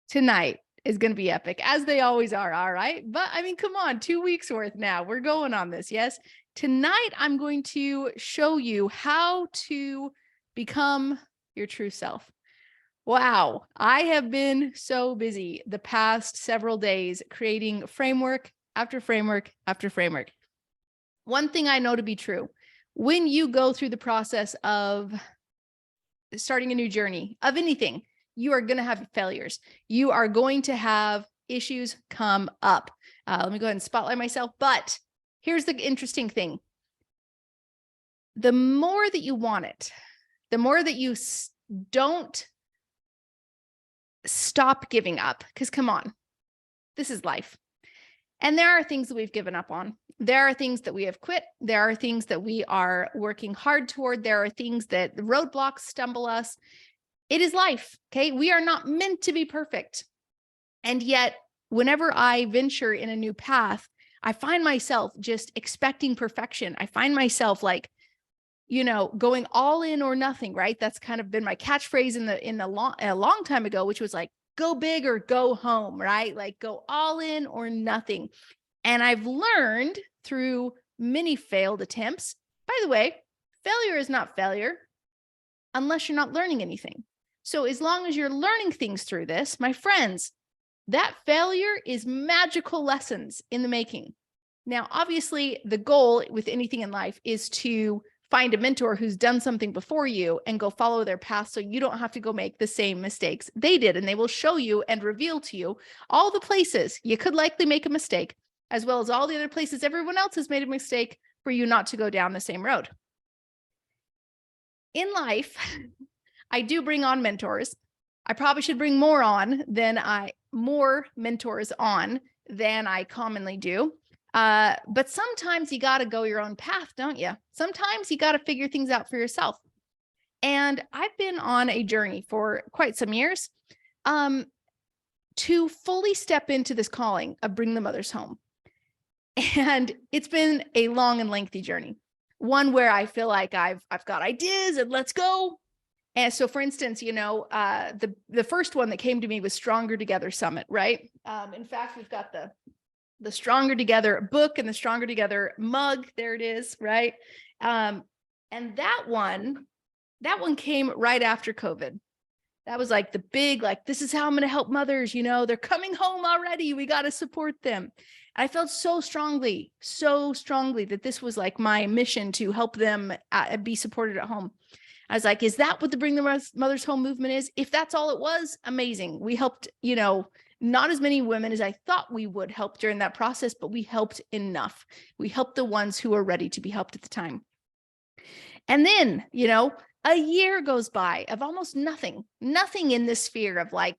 Tonight is going to be epic, as they always are. All right. But I mean, come on, 2 weeks worth now. We're going on this. Yes. Tonight, I'm going to show you how to become your true self. Wow. I have been so busy the past several days creating framework after framework after framework. One thing I know to be true, when you go through the process of starting a new journey of anything, you are going to have failures. You are going to have issues come up. Let me go ahead and spotlight myself. But here's the interesting thing. The more that you want it, the more that you don't stop giving up, because come on, this is life. And there are things that we've given up on. There are things that we have quit. There are things that we are working hard toward. There are things that roadblocks stumble us. It is life. Okay. We are not meant to be perfect. And yet, whenever I venture in a new path, I find myself just expecting perfection. I find myself like, going all in or nothing, right? That's kind of been my catchphrase a long time ago, which was like, go big or go home, right? Like go all in or nothing. And I've learned through many failed attempts, by the way, failure is not failure unless you're not learning anything. So as long as you're learning things through this, my friends, that failure is magical lessons in the making. Now, obviously, the goal with anything in life is to find a mentor who's done something before you and go follow their path so you don't have to go make the same mistakes they did. And they will show you and reveal to you all the places you could likely make a mistake, as well as all the other places everyone else has made a mistake for you not to go down the same road. In life, I do bring on mentors. I probably should bring more mentors on than I commonly do. But sometimes you got to go your own path, don't you? Sometimes you got to figure things out for yourself. And I've been on a journey for quite some years to fully step into this calling of bring the mothers home. And it's been a long and lengthy journey, one where I feel like I've got ideas and let's go. And so, for instance, the first one that came to me was Stronger Together Summit, right? In fact, we've got the Stronger Together book and the Stronger Together mug. There it is, right? And that one came right after COVID. That was like the big, like, this is how I'm going to help mothers. They're coming home already. We got to support them. I felt so strongly that this was like my mission to help them be supported at home. I was like, is that what the Bring the Mothers Home movement is? If that's all it was, amazing. We helped, not as many women as I thought we would help during that process, but we helped enough. We helped the ones who were ready to be helped at the time. And then, a year goes by of almost nothing in this sphere of like,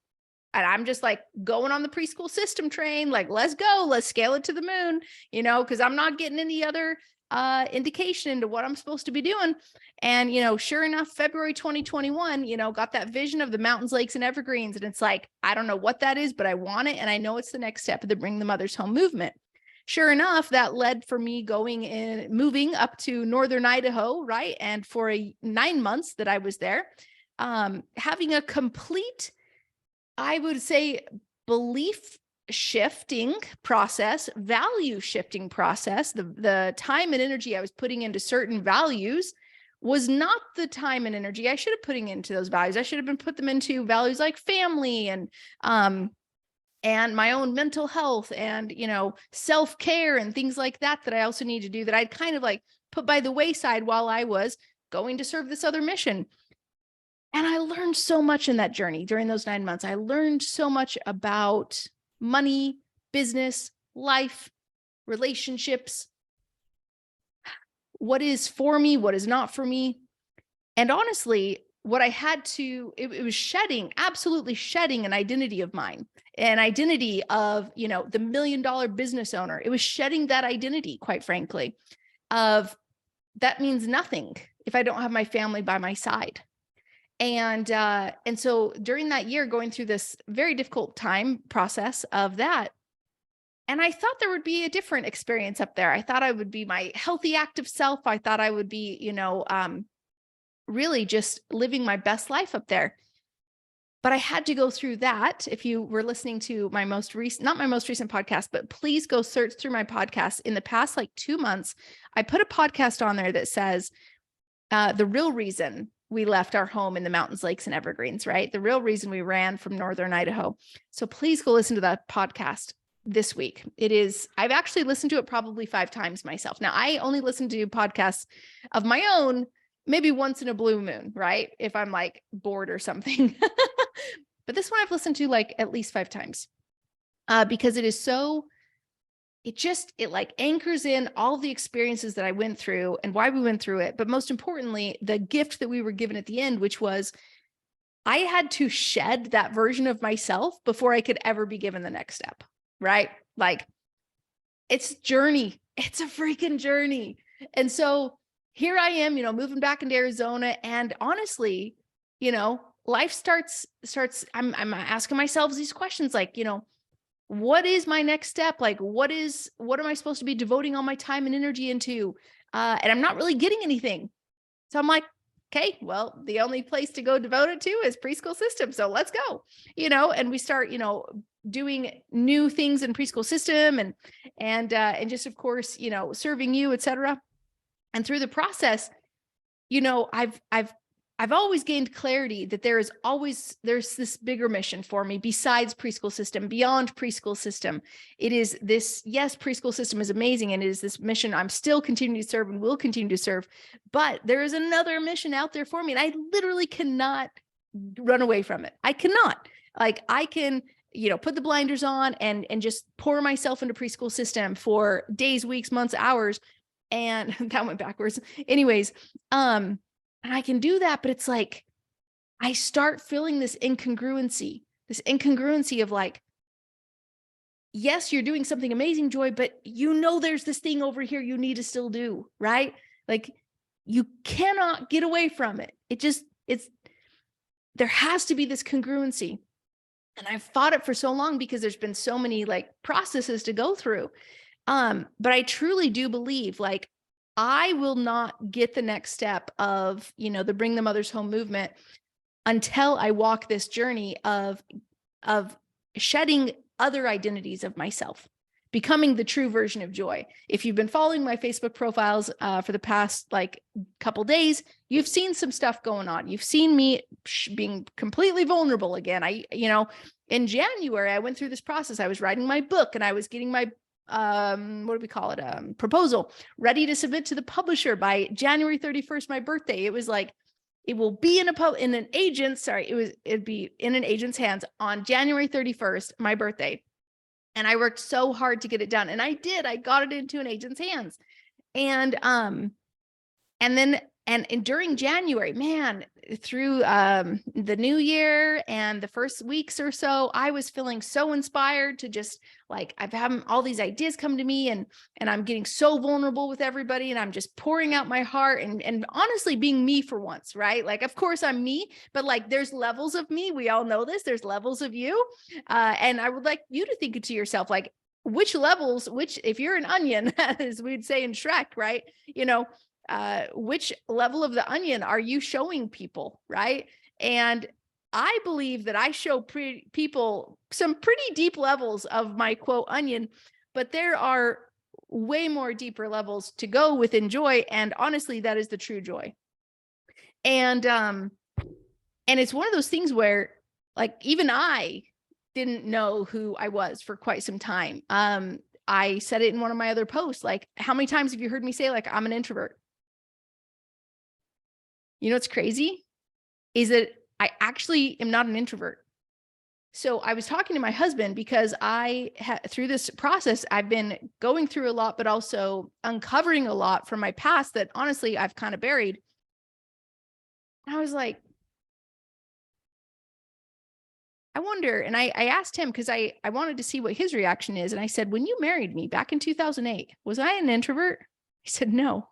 and I'm just like going on the preschool system train, like, let's go, let's scale it to the moon, because I'm not getting any other indication into what I'm supposed to be doing. And, sure enough, February 2021, got that vision of the mountains, lakes, and evergreens. And it's like, I don't know what that is, but I want it. And I know it's the next step of the Bring the Mothers Home movement. Sure enough, that led for me moving up to Northern Idaho, right? And for 9 months that I was there, having a complete, I would say, belief shifting process, value shifting process. The time and energy I was putting into certain values was not the time and energy I should have putting into those values. I should have been put them into values like family and my own mental health and, self-care and things like that I also need to do that I'd kind of like put by the wayside while I was going to serve this other mission. And I learned so much in that journey during those 9 months. I learned so much about money, business, life, relationships, what is for me, what is not for me. And honestly, what I had to, it was absolutely shedding an identity of mine, an identity of, the $1 million business owner. It was shedding that identity, quite frankly, of that means nothing if I don't have my family by my side. And so during that year, going through this very difficult time process of that, and I thought there would be a different experience up there. I thought I would be my healthy, active self. I thought I would be, really just living my best life up there. But I had to go through that. If you were listening to my most recent, not my most recent podcast, but please go search through my podcast. In the past, like 2 months, I put a podcast on there that says, the real reason we left our home in the mountains, lakes, and evergreens, right? The real reason we ran from Northern Idaho. So please go listen to that podcast this week. I've actually listened to it probably 5 times myself. Now, I only listen to podcasts of my own, maybe once in a blue moon, right? If I'm like bored or something. But this one I've listened to like at least 5 times, because it is so, it like anchors in all the experiences that I went through and why we went through it. But most importantly, the gift that we were given at the end, which was I had to shed that version of myself before I could ever be given the next step, right? Like, it's a journey. It's a freaking journey. And so here I am, moving back into Arizona. And honestly, life starts, I'm asking myself these questions like, what is my next step? Like, what am I supposed to be devoting all my time and energy into? And I'm not really getting anything. So I'm like, okay, well, the only place to go devote it to is preschool system. So let's go, and we start, doing new things in preschool system and just, of course, serving you, et cetera. And through the process, I've always gained clarity that there's this bigger mission for me besides preschool system, beyond preschool system. It is this, yes, preschool system is amazing. And it is this mission I'm still continuing to serve and will continue to serve. But there is another mission out there for me. And I literally cannot run away from it. I cannot. Like, I can, put the blinders on and just pour myself into preschool system for days, weeks, months, hours. And that went backwards. Anyways, and I can do that, but it's like, I start feeling this incongruency of like, yes, you're doing something amazing, Joy, but there's this thing over here you need to still do, right? Like, you cannot get away from it. There has to be this congruency. And I've fought it for so long because there's been so many like processes to go through. But I truly do believe, like, I will not get the next step of, the Bring the Mothers Home movement until I walk this journey of shedding other identities of myself, becoming the true version of Joy. If you've been following my Facebook profiles for the past like couple days, you've seen some stuff going on. You've seen me being completely vulnerable again. In January, I went through this process. I was writing my book and I was getting my what do we call it? Proposal ready to submit to the publisher by January 31st, my birthday. It was like, it will be it'd be in an agent's hands on January 31st, my birthday. And I worked so hard to get it done. And I got it into an agent's hands. And during January, man, through the new year and the first weeks or so, I was feeling so inspired to just like, I've had all these ideas come to me and I'm getting so vulnerable with everybody and I'm just pouring out my heart and honestly being me for once, right? Like, of course I'm me, but like, there's levels of me. We all know this. There's levels of you. And I would like you to think to yourself, like, which levels, if you're an onion, as we'd say in Shrek, right? Which level of the onion are you showing people, right? And I believe that I show people some pretty deep levels of my quote onion, but there are way more deeper levels to go within Joy. And honestly, that is the true Joy. And it's one of those things where like, even I didn't know who I was for quite some time. I said it in one of my other posts, like, how many times have you heard me say like, I'm an introvert? What's crazy is that I actually am not an introvert. So I was talking to my husband because through this process, I've been going through a lot, but also uncovering a lot from my past that honestly, I've kind of buried. I was like, I wonder, and I asked him because I wanted to see what his reaction is. And I said, when you married me back in 2008, was I an introvert? He said, no,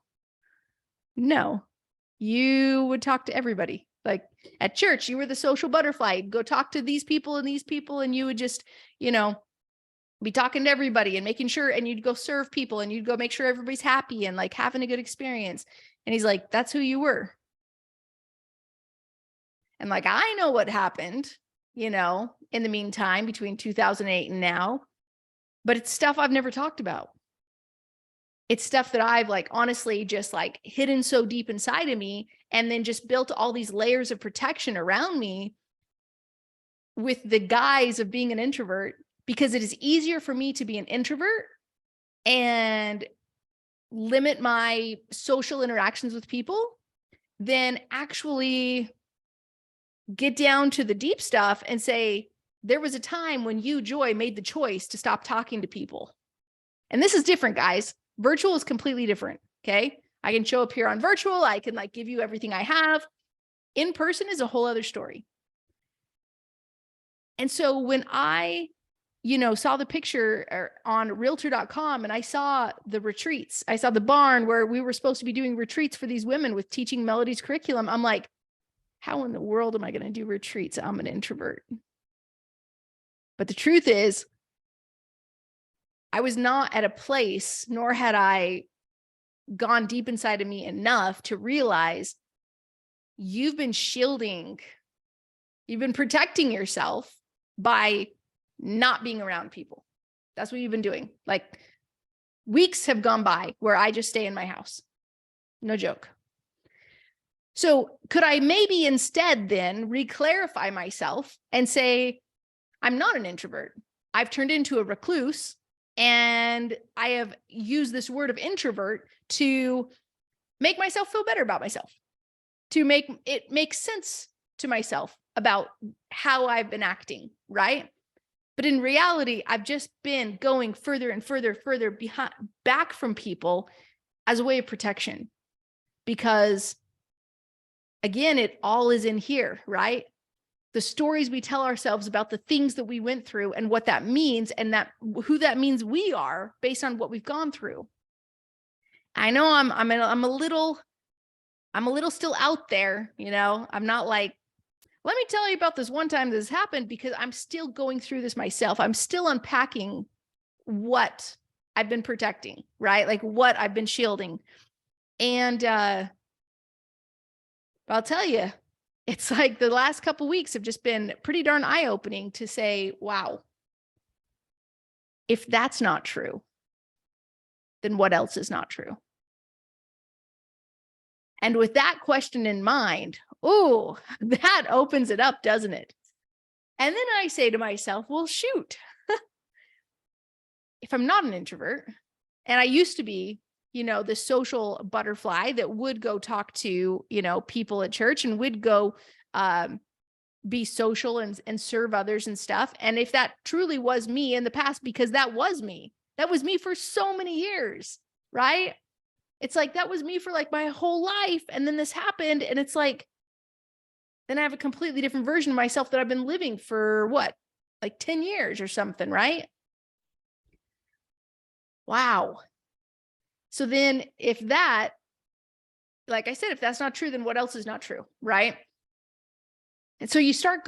you would talk to everybody. Like at church, you were the social butterfly. You'd go talk to these people, and you would just, be talking to everybody and making sure, and you'd go serve people and you'd go make sure everybody's happy and like having a good experience. And he's like, that's who you were. And like, I know what happened in the meantime, between 2008 and now, but it's stuff I've never talked about. It's stuff that I've honestly just hidden so deep inside of me, and then just built all these layers of protection around me with the guise of being an introvert, because it is easier for me to be an introvert and limit my social interactions with people than actually get down to the deep stuff and say, there was a time when you, Joy, made the choice to stop talking to people. And this is different, guys. Virtual is completely different. Okay. I can show up here on virtual. I can give you everything I have. In person is a whole other story. And so when I, saw the picture on realtor.com, and I saw the retreats, I saw the barn where we were supposed to be doing retreats for these women with Teaching Melody's curriculum. I'm like, how in the world am I going to do retreats? I'm an introvert. But the truth is, I was not at a place, nor had I gone deep inside of me enough to realize you've been shielding, you've been protecting yourself by not being around people. That's what you've been doing. Weeks have gone by where I just stay in my house. No joke. So could I maybe instead then reclarify myself and say, I'm not an introvert. I've turned into a recluse, and I have used this word of introvert to make myself feel better about myself, to make it make sense to myself about how I've been acting, right? But in reality, I've just been going further and further back from people as a way of protection. Because again, it all is in here, right? The stories we tell ourselves about the things that we went through and what that means, and who that means we are based on what we've gone through. I know I'm a little still out there, I'm not let me tell you about this one time this happened, because I'm still going through this myself. I'm still unpacking what I've been protecting, right? What I've been shielding. And I'll tell you, it's the last couple of weeks have just been pretty darn eye-opening to say, wow, if that's not true, then what else is not true? And with that question in mind, oh, that opens it up, doesn't it? And then I say to myself, well, shoot, if I'm not an introvert, and I used to be, the social butterfly that would go talk to, people at church, and would go be social and serve others and stuff. And if that truly was me in the past, because that was me for so many years, right? It's that was me for my whole life. And then this happened, and it's then I have a completely different version of myself that I've been living for what, 10 years or something, right? Wow. So then if that, like I said, if that's not true, then what else is not true, right? And so you start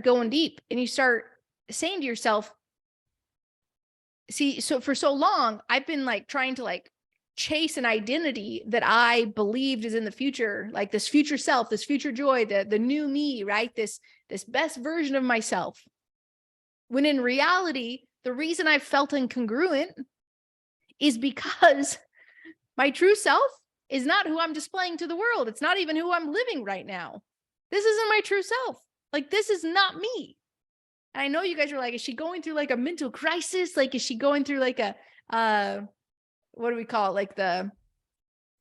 going deep, and you start saying to yourself, see, so for so long, I've been trying to chase an identity that I believed is in the future, this future self, this future Joy, the new me, right? This best version of myself. When in reality, the reason I felt incongruent is because my true self is not who I'm displaying to the world. It's not even who I'm living right now. This isn't my true self. This is not me. And I know you guys are is she going through a mental crisis? Is she going through a, what do we call it?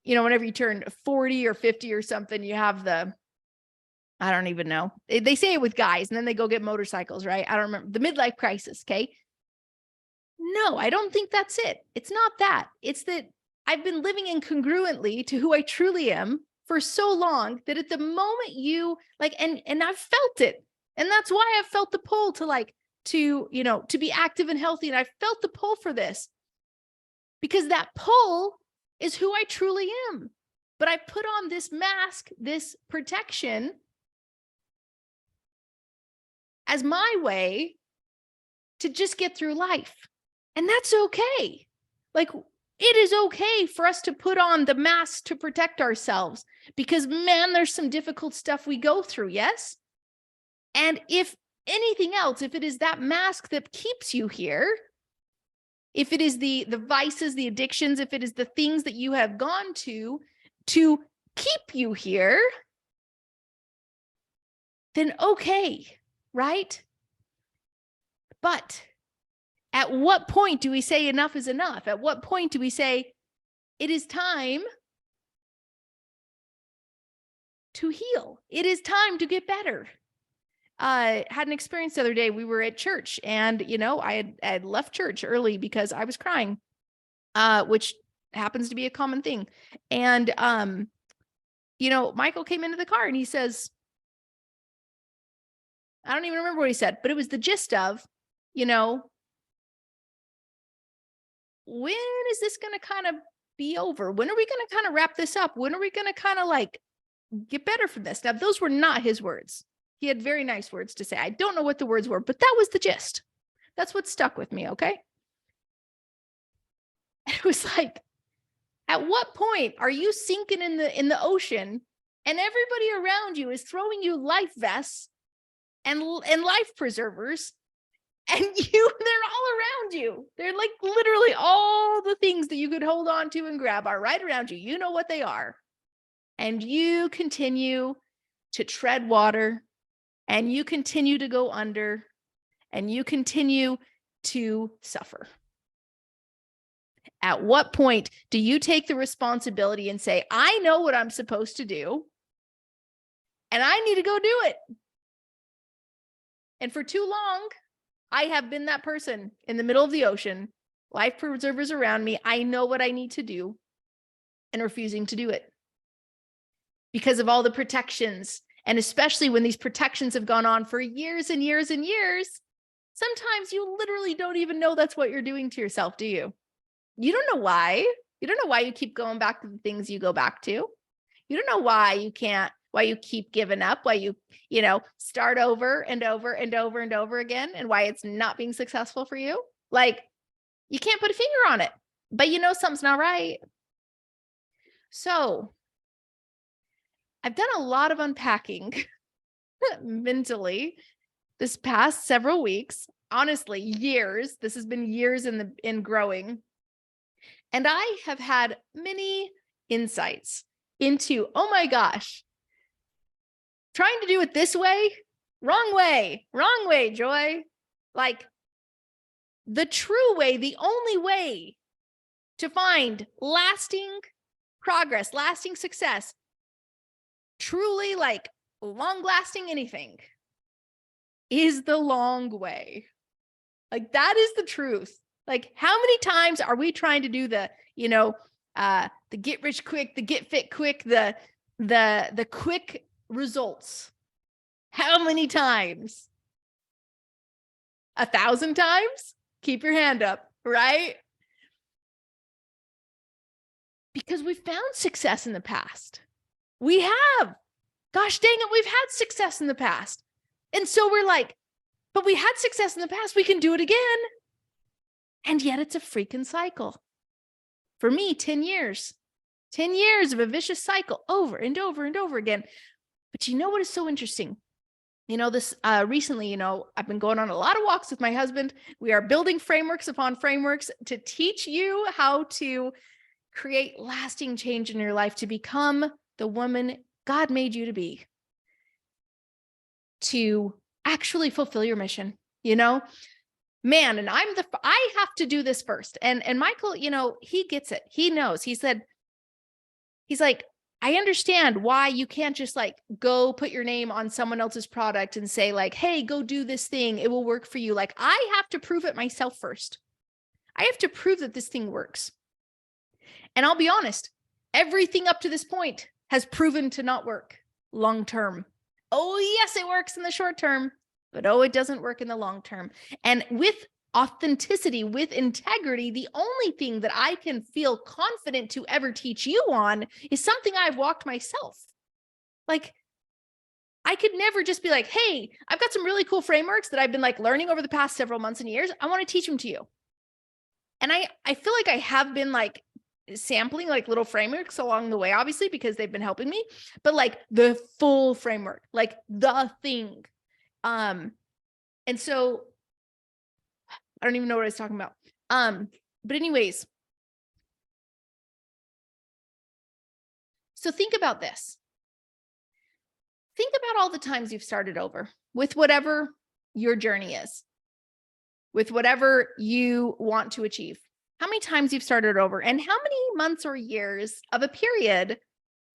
Whenever you turn 40 or 50 or something, you have I don't even know. They say it with guys, and then they go get motorcycles, right? I don't remember. The midlife crisis. Okay. No, I don't think that's it. It's not that. It's that I've been living incongruently to who I truly am for so long that at the moment you and I've felt it. And that's why I've felt the pull to be active and healthy. And I felt the pull for this, because that pull is who I truly am. But I put on this mask, this protection, as my way to just get through life. And that's okay. It is okay for us to put on the mask to protect ourselves, because man, there's some difficult stuff we go through. Yes. And if anything else, if it is that mask that keeps you here, if it is the vices, the addictions, if it is the things that you have gone to keep you here, then okay, right? But at what point do we say enough is enough? At what point do we say it is time to heal? It is time to get better. Had an experience the other day. We were at church, and I had left church early because I was crying, which happens to be a common thing. And Michael came into the car and he says, I don't even remember what he said, but it was the gist of, when is this going to kind of be over? When are we going to kind of wrap this up? When are we going to kind of like get better from this? Now, those were not his words. He had very nice words to say. I don't know what the words were, but that was the gist. That's what stuck with me. Okay. It was like, at what point are you sinking in the ocean and everybody around you is throwing you life vests and life preservers, and they're all around you. They're like literally all the things that you could hold on to and grab are right around you. You know what they are. And you continue to tread water, and you continue to go under, and you continue to suffer. At what point do you take the responsibility and say, I know what I'm supposed to do, and I need to go do it? And for too long, I have been that person in the middle of the ocean, life preservers around me. I know what I need to do, and refusing to do it because of all the protections. And especially when these protections have gone on for years and years and years, sometimes you literally don't even know that's what you're doing to yourself, do you? You don't know why. You don't know why you keep going back to the things you go back to. You don't know why you keep giving up, why you start over and over and over and over again, and why it's not being successful for you. Like, you can't put a finger on it, but something's not right. So I've done a lot of unpacking mentally this past several weeks, honestly, years. This has been years in growing. And I have had many insights into, oh my gosh, trying to do it this way, wrong way, Joy. Like, the true way, the only way to find lasting progress, lasting success, truly like long lasting anything, is the long way. Like, that is the truth. Like, how many times are we trying to do the get rich quick, the get fit quick, the quick results? How many times? 1,000 times? Keep your hand up, right? Because we've found success in the past. We have. Gosh dang it, we've had success in the past. And so we're like, but we had success in the past, we can do it again. And yet it's a freaking cycle. For me, 10 years. 10 years of a vicious cycle over and over and over again. But you know what is so interesting? This recently, I've been going on a lot of walks with my husband. We are building frameworks upon frameworks to teach you how to create lasting change in your life, to become the woman God made you to be, to actually fulfill your mission, man. And I have to do this first. And Michael, he gets it. He knows. He's like, I understand why you can't just like go put your name on someone else's product and say like, hey, go do this thing. It will work for you. Like, I have to prove it myself first. I have to prove that this thing works. And I'll be honest, everything up to this point has proven to not work long-term. Oh, yes, it works in the short term, but it doesn't work in the long term. And with authenticity, with integrity, the only thing that I can feel confident to ever teach you on is something I've walked myself. Like, I could never just be like, hey, I've got some really cool frameworks that I've been like learning over the past several months and years. I want to teach them to you. And I feel like I have been like sampling like little frameworks along the way, obviously, because they've been helping me, but like the full framework, like the thing. And so I don't even know what I was talking about. But anyways, so think about this. Think about all the times you've started over with whatever your journey is, with whatever you want to achieve. How many times you've started over and how many months or years of a period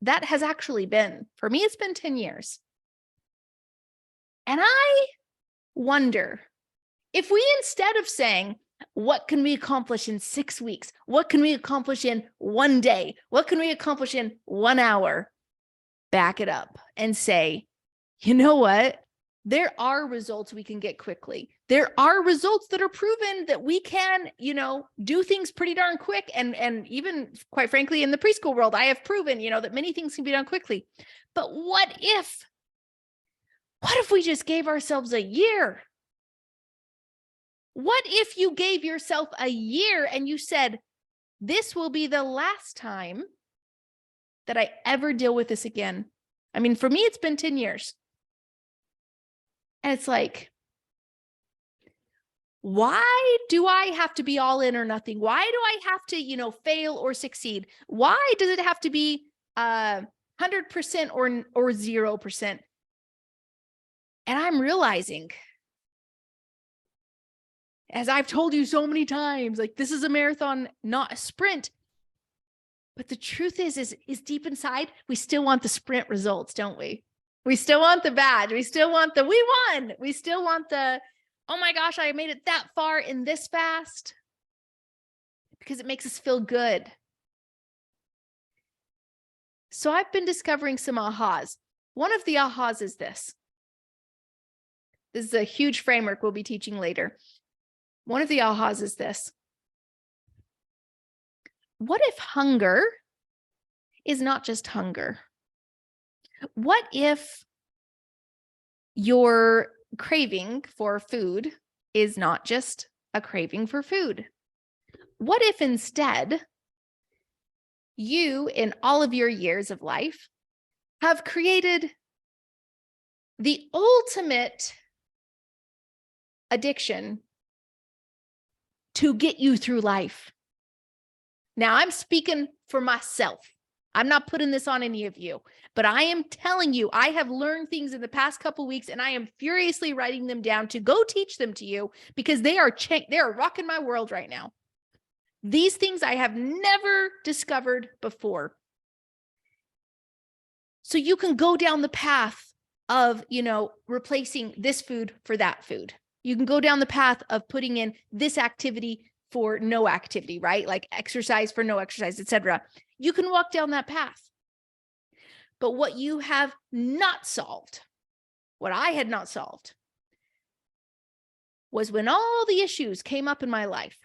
that has actually been. For me, it's been 10 years. And I wonder if we, instead of saying, what can we accomplish in 6 weeks? What can we accomplish in 1 day? What can we accomplish in 1 hour? Back it up and say, you know what? There are results we can get quickly. There are results that are proven that we can, do things pretty darn quick. And even quite frankly, in the preschool world, I have proven, that many things can be done quickly. But what if we just gave ourselves a year? What if you gave yourself a year and you said, this will be the last time that I ever deal with this again? I mean, for me, it's been 10 years. And it's like, why do I have to be all in or nothing? Why do I have to, fail or succeed? Why does it have to be 100% or 0%? And I'm realizing, as I've told you so many times, like, this is a marathon, not a sprint. But the truth is deep inside, we still want the sprint results, don't we? We still want the badge. We still want the, we won. We still want the, oh my gosh, I made it that far in this fast, because it makes us feel good. So I've been discovering some ahas. One of the ahas is this. This is a huge framework we'll be teaching later. One of the ahas is this. What if hunger is not just hunger? What if your craving for food is not just a craving for food? What if instead you, in all of your years of life, have created the ultimate addiction to get you through life? Now, I'm speaking for myself. I'm not putting this on any of you, but I am telling you, I have learned things in the past couple weeks, and I am furiously writing them down to go teach them to you, because they are rocking my world right now. These things I have never discovered before. So you can go down the path of, replacing this food for that food. You can go down the path of putting in this activity for no activity, right? Like exercise for no exercise, etc. You can walk down that path. But what you have not solved, what I had not solved, was when all the issues came up in my life,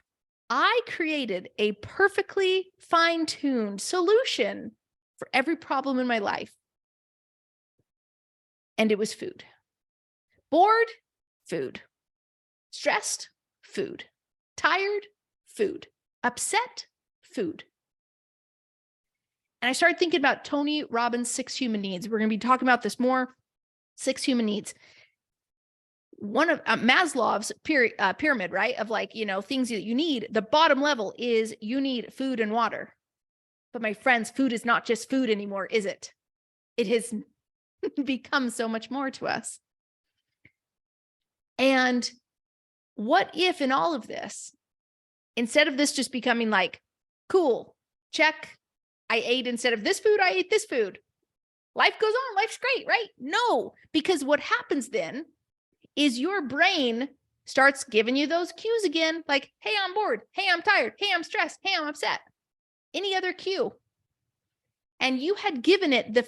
I created a perfectly fine-tuned solution for every problem in my life. And it was food. Bored, food. Stressed, food. Tired, food. Upset, food. And I started thinking about Tony Robbins' 6 human needs. We're going to be talking about this more. 6 human needs. One of Maslow's pyramid, right? Of things that you need. The bottom level is you need food and water. But my friends, food is not just food anymore, is it? It has become so much more to us. And what if in all of this, instead of this just becoming like, cool, check, I ate instead of this food, I ate this food. Life goes on, life's great, right? No, because what happens then is your brain starts giving you those cues again, like, hey, I'm bored. Hey, I'm tired. Hey, I'm stressed. Hey, I'm upset. Any other cue. And you had given it the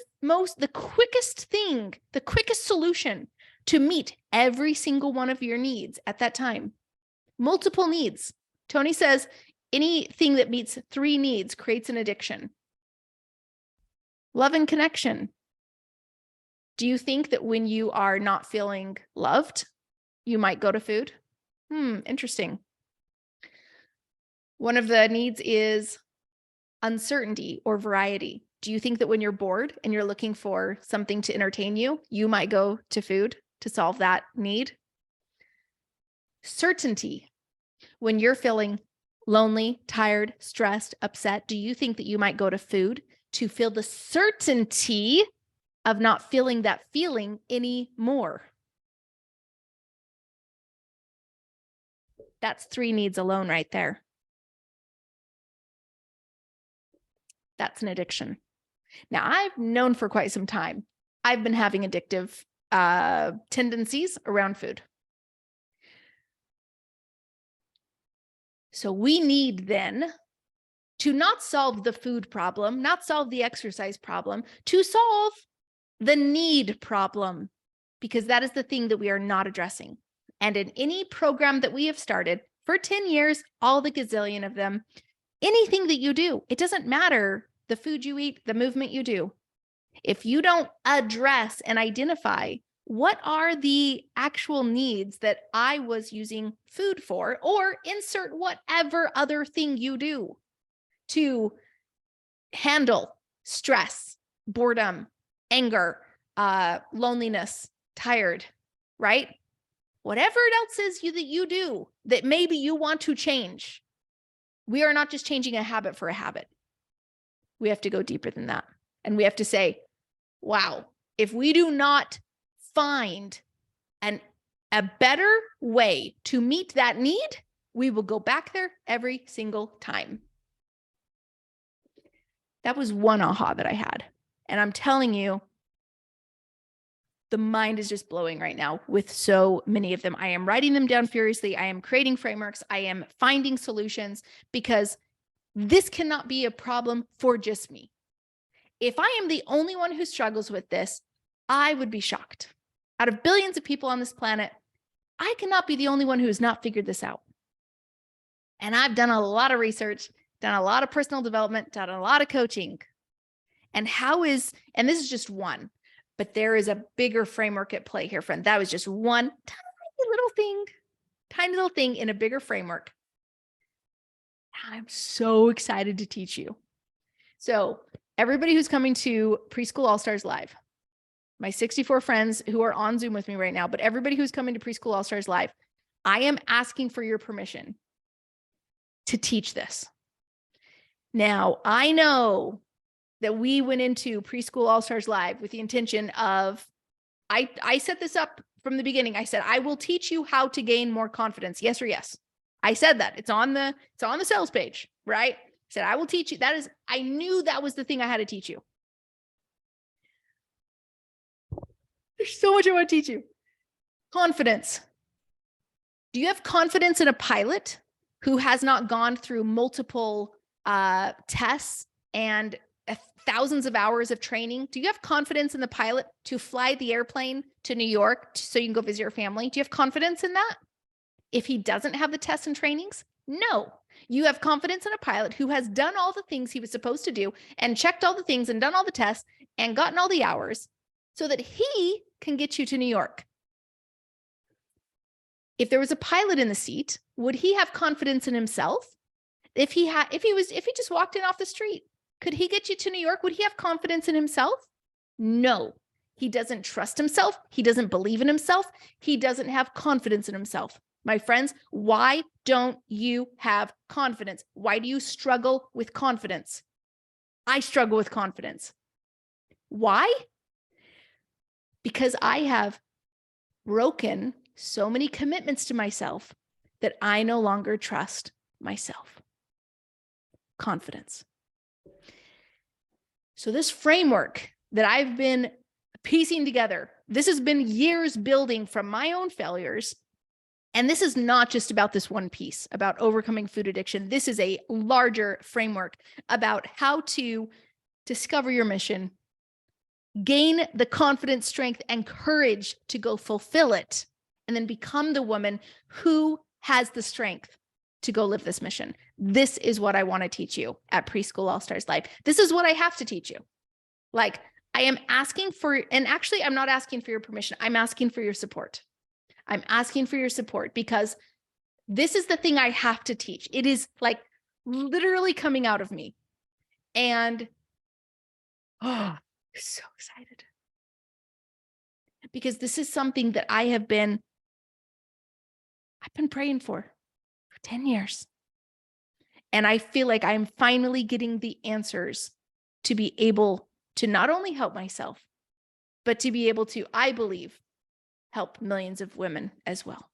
quickest thing, the quickest solution to meet every single one of your needs at that time. Multiple needs. Tony says anything that meets 3 needs creates an addiction. Love and connection. Do you think that when you are not feeling loved, you might go to food? Interesting. One of the needs is uncertainty or variety. Do you think that when you're bored and you're looking for something to entertain you, you might go to food? to solve that need? Certainty. When you're feeling lonely, tired, stressed, upset, do you think that you might go to food to feel the certainty of not feeling that feeling anymore? That's 3 needs alone right there. That's an addiction. Now, I've known for quite some time, I've been having addictive tendencies around food. So we need then to not solve the food problem, not solve the exercise problem, to solve the need problem, because that is the thing that we are not addressing. And in any program that we have started for 10 years, all the gazillion of them, anything that you do, it doesn't matter the food you eat, the movement you do. If you don't address and identify what are the actual needs that I was using food for, or insert whatever other thing you do to handle stress, boredom, anger, loneliness, tired, right? Whatever else is that you do that maybe you want to change. We are not just changing a habit for a habit. We have to go deeper than that. And we have to say, wow, if we do not find a better way to meet that need, we will go back there every single time. That was one aha that I had. And I'm telling you, the mind is just blowing right now with so many of them. I am writing them down furiously. I am creating frameworks. I am finding solutions, because this cannot be a problem for just me. If I am the only one who struggles with this, I would be shocked. Out of billions of people on this planet, I cannot be the only one who has not figured this out. And I've done a lot of research, done a lot of personal development, done a lot of coaching. And and this is just one, but there is a bigger framework at play here, friend. That was just one tiny little thing in a bigger framework. I'm so excited to teach you. So everybody who's coming to Preschool All-Stars Live, my 64 friends who are on Zoom with me right now, but everybody who's coming to Preschool All-Stars Live, I am asking for your permission to teach this. Now, I know that we went into Preschool All-Stars Live with the intention of, I set this up from the beginning. I said, I will teach you how to gain more confidence. Yes or yes. I said that. It's on the sales page, right? I said, I will teach you. I knew that was the thing I had to teach you. There's so much I want to teach you. Confidence. Do you have confidence in a pilot who has not gone through multiple tests and thousands of hours of training? Do you have confidence in the pilot to fly the airplane to New York so you can go visit your family? Do you have confidence in that? If he doesn't have the tests and trainings? No. You have confidence in a pilot who has done all the things he was supposed to do and checked all the things and done all the tests and gotten all the hours so that he can get you to New York. If there was a pilot in the seat, would he have confidence in himself? If he just walked in off the street, could he get you to New York? Would he have confidence in himself? No. He doesn't trust himself. He doesn't believe in himself. He doesn't have confidence in himself. My friends, why don't you have confidence? Why do you struggle with confidence? I struggle with confidence. Why? Because I have broken so many commitments to myself that I no longer trust myself. Confidence. So this framework that I've been piecing together, this has been years building from my own failures. And this is not just about this one piece about overcoming food addiction. This is a larger framework about how to discover your mission, gain the confidence, strength, and courage to go fulfill it, and then become the woman who has the strength to go live this mission. This is what I want to teach you at Preschool All-Stars Live. This is what I have to teach you. Like, I am asking for, and actually I'm not asking for your permission. I'm asking for your support. I'm asking for your support because this is the thing I have to teach. It is like literally coming out of me. And so excited. because this is something that I've been praying for 10 years. And I feel like I'm finally getting the answers to be able to not only help myself, but to be able to, I believe, help millions of women as well.